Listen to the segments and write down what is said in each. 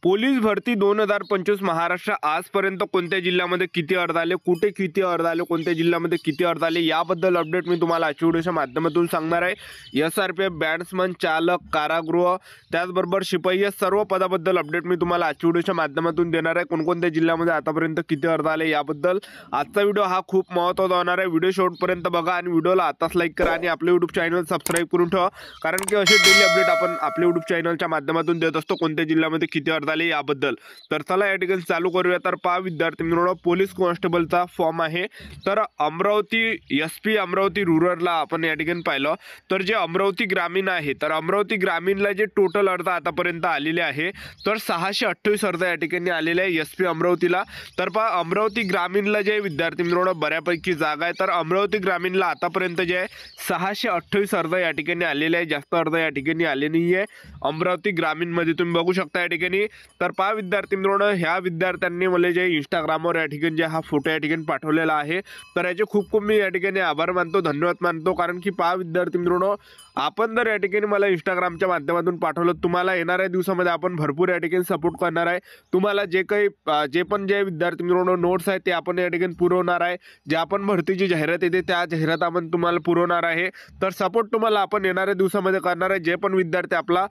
Police भरती 2025 महाराष्ट्र आजपर्यंत कोणत्या जिल्ह्यामध्ये किती अर्ज आले, कुठे किती अर्ज आले, कोणत्या जिल्ह्यामध्ये किती अर्ज आले याबद्दल अपडेट मी तुम्हाला आजच्या व्हिडिओच्या माध्यमातून सांगणार आहे। SRPF बॅट्समन, चालक, कारागृह त्याचबरोबर शिपाई या सर्व पदाबद्दल अपडेट मी तुम्हाला आजच्या व्हिडिओच्या माध्यमातून देणार आहे। कोणकोणत्या जिल्ह्यामध्ये आतापर्यंत किती अर्ज आले याबद्दल आजचा व्हिडिओ हा खूप महत्त्वाचा होणार आहे। व्हिडिओ शेवटपर्यंत बघा आणि व्हिडिओला आताच लाईक करा आणि आपले YouTube चॅनल सबस्क्राइब करून ठेवा, कारण की असे डेली अपडेट आपण आपल्या YouTube चॅनलच्या माध्यमातून देत असतो कोणत्या जिल्ह्यामध्ये किती अर्ज आले याबद्दल। तर चला या ठिकाणी चालू करूया। तर पहा विद्यार्थी मित्रांनो, पोलीस कॉन्स्टेबलचा फॉर्म आहे। तर अमरावती SP अमरावती रूरलला आपण या ठिकाणी पाहिलं तर जे अमरावती ग्रामीण आहे, तर अमरावती ग्रामीणला जे टोटल अर्ज आतापर्यंत आलेले आहे तर 628 अर्ज या ठिकाणी आलेले आहे SP अमरावतीला। तर पहा अमरावती ग्रामीणला जे विद्यार्थी मित्रांनो बऱ्यापैकी जागा आहे, तर अमरावती ग्रामीणला आतापर्यंत जे आहे 628 अर्ज या ठिकाणी आलेले आहे, जास्त अर्ज या ठिकाणी आले नाही आहे अमरावती ग्रामीणमध्ये तुम्ही बघू शकता या ठिकाणी। तर पहा विद्यार्थी मित्रांनो, ह्या विद्यार्थ्यांनी मला जे इंस्टाग्रामवर या ठिकाणी जे हा फोटो या ठिकाणी पाठवलेला आहे तर याचे खूप खूप मी या ठिकाणी आभार मानतो, धन्यवाद मानतो। कारण की पहा विद्यार्थी मित्रांनो, आपण जर या ठिकाणी मला इंस्टाग्रामच्या माध्यमातून पाठवलं, तुम्हाला येणाऱ्या दिवसामध्ये आपण भरपूर या ठिकाणी सपोर्ट करणार आहे। तुम्हाला जे पण विद्यार्थी मित्रांनो नोट्स आहेत ते आपण या ठिकाणी पुरवणार आहे, जे आपण भरतीची जाहिरात येते त्या जाहिरात आपण तुम्हाला पुरवणार आहे। तर सपोर्ट तुम्हाला आपण येणाऱ्या दिवसामध्ये करणार आहे। जे पण विद्यार्थी आपला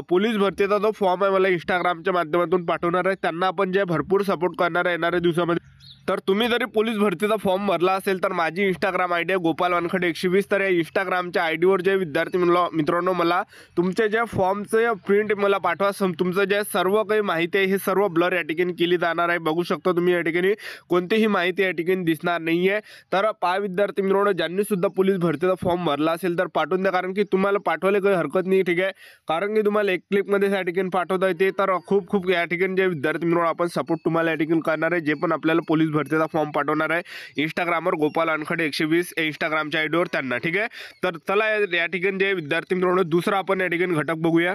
पोलीस भरतीचा जो फॉर्म आहे मला इंस्टाग्रामच्या माध्यमातून पाठवणार आहे त्यांना आपण जे भरपूर सपोर्ट करणार आहे येणाऱ्या दिवसामध्ये। तर तुम्ही जरी पोलीस भरतीचा फॉर्म भरला असेल तर माझी इंस्टाग्राम आयडी आहे गोपाल वानखडे 120। तर या इंस्टाग्रामच्या आयडीवर जे विद्यार्थी मित्रांनो मला तुमचे जे फॉर्मचे प्रिंट मला पाठवा, तुमचं जे सर्व काही माहिती आहे हे सर्व ब्लर या ठिकाणी केली जाणार आहे। बघू शकता तुम्ही या ठिकाणी कोणतीही माहिती या ठिकाणी दिसणार नाही आहे। तर पहा विद्यार्थी मित्रांनो, ज्यांनी सुद्धा पोलीस भरतीचा फॉर्म भरला असेल तर पाठवून द्या, कारण की तुम्हाला पाठवले काही हरकत नाही, ठीक आहे, कारण की तुम्हाला एक क्लिकमध्ये या ठिकाणी पाठवता येते। तर खूप खूप या ठिकाणी जे विद्यार्थी मित्रांनो आपण सपोर्ट तुम्हाला या ठिकाणी करणार आहे, जे पण आपल्याला पोलीस भरतीचा फॉर्म पाठवणार आहे इंस्टाग्रामवर गोपाल वानखडे 120 इंस्टाग्रामच्या आयडीवर त्यांना, ठीक आहे। तर चला या ठिकाणी जे विद्यार्थी मित्रांनो दुसरा आपण या ठिकाणी घटक बघूया।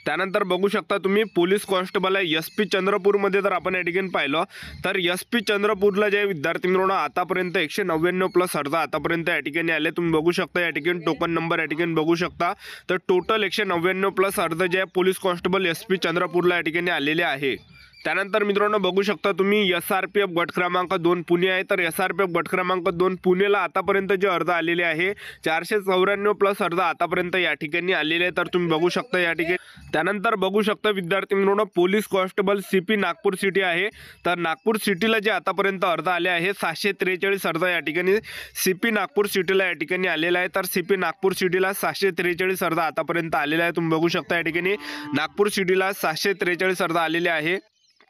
त्यानंतर बघू शकता तुम्ही पोलीस कॉन्स्टेबल आहे SP चंद्रपूरमध्ये जर आपण या ठिकाणी पाहिलं तर SP चंद्रपूरला जे विद्यार्थी मित्रांनो आतापर्यंत 199 प्लस अर्ज आतापर्यंत या ठिकाणी आले। तुम्ही बघू शकता या ठिकाणी टोकन नंबर या ठिकाणी बघू शकता। तर टोटल 199 प्लस अर्ज जे पोलीस कॉन्स्टेबल SP चंद्रपूरला या ठिकाणी आलेले आहे। त्यानंतर मित्रांनो बघू शकता तुम्ही SRPF गट क्रमांक 2 पुणे आहे। तर SRPF गट क्रमांक 2 पुणेला आतापर्यंत जे अर्ज आलेले आहे 494 प्लस अर्ज आतापर्यंत या ठिकाणी आलेले आहे। तर तुम्ही बघू शकता या ठिकाणी। त्यानंतर बघू शकता विद्यार्थी मित्रांनो police constable CP Nagpur city आहे। तर नागपूर सिटीला जे आतापर्यंत अर्ज आले आहे 743 अर्ज या ठिकाणी CP नागपूर सिटीला या ठिकाणी आलेला आहे। तर CP नागपूर सिटीला 743 अर्ज आतापर्यंत आलेला आहे। तुम्ही बघू शकता या ठिकाणी नागपूर सिटीला 743 अर्ज आलेले आहे।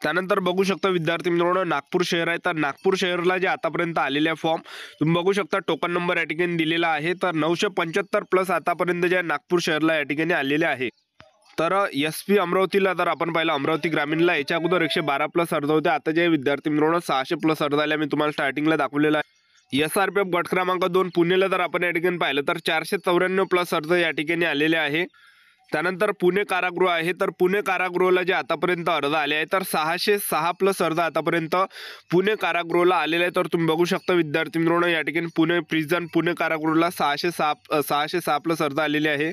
त्यानंतर बघू शकता विद्यार्थी मित्रांनो नागपूर शहर आहे, तर नागपूर शहरला जे आतापर्यंत आलेले फॉर्म तुम्ही बघू शकता टोकन नंबर या ठिकाणी दिलेला आहे। तर 975 प्लस आतापर्यंत जे नागपूर शहरला या ठिकाणी आलेले आहे। तर SP अमरावतीला जर आपण पाहिलं अमरावती ग्रामीणला याच्या अगोदर 112 प्लस अर्ज होते, आता जे विद्यार्थी मित्रांनो 600 प्लस अर्ज आले, मी तुम्हाला स्टार्टिंगला दाखवलेला आहे। SRPF गट क्रमांक 2 पुणेला जर आपण या ठिकाणी पाहिलं तर 494 प्लस अर्ज या ठिकाणी आलेले आहे। त्यानंतर पुणे कारागृह आहे, तर पुणे कारागृहाला जे आतापर्यंत अर्ज आले आहे तर 606 प्लस अर्ज आतापर्यंत पुणे कारागृहाला आलेले आहे। तर तुम्ही बघू शकता विद्यार्थी मित्रांनो या ठिकाणी पुणे प्रिझन पुणे कारागृहाला 606 प्लस अर्ज आलेले आहे।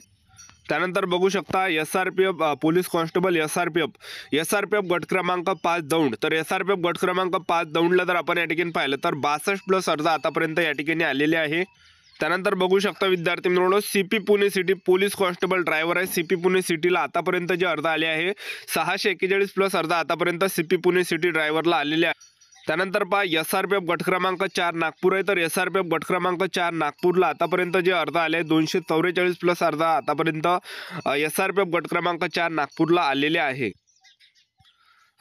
त्यानंतर बघू शकता SRPF पोलीस कॉन्स्टेबल SRPF गट क्रमांक 5 दौंड। तर SRPF गट क्रमांक 5 दौंडला जर आपण या ठिकाणी पाहिलं तर 62 प्लस अर्ज आतापर्यंत या ठिकाणी आलेले आहे। त्यानंतर बघू शकता विद्यार्थी मित्रांनो CP Pune city police constable driver आहे, CP पुणे सिटीला आतापर्यंत जे अर्ज आले आहे 641 प्लस अर्ज आतापर्यंत CP पुणे सिटी ड्रायव्हरला आलेले आहे। त्यानंतर पहा SRPF गट क्रमांक 4 नागपूर आहे, तर SRPF गट क्रमांक 4 नागपूरला आतापर्यंत जे अर्ज आले 244 प्लस अर्ज आतापर्यंत SRPF गट क्रमांक 4 नागपूरला आलेले आहे।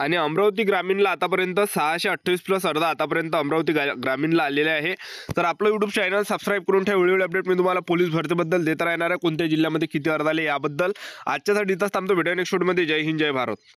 आणि अमरावती ग्रामीणला आतापर्यंत 628 प्लस अर्ज आतापर्यंत अमरावती ग्रामीणला आलेले आहे। तर आपलं YouTube चॅनल सबस्क्राइब करून ठेवा, वेळोवेळी अपडेट मी तुम्हाला पोलीस भरतीबद्दल देत राहणार आहे, कोणत्या जिल्ह्यामध्ये किती अर्ज आले याबद्दल। आजच्यासाठी इथंच थांबतो, व्हिडिओ नेक्स्ट व्हिडिओमध्ये। जय हिंद, जय भारत।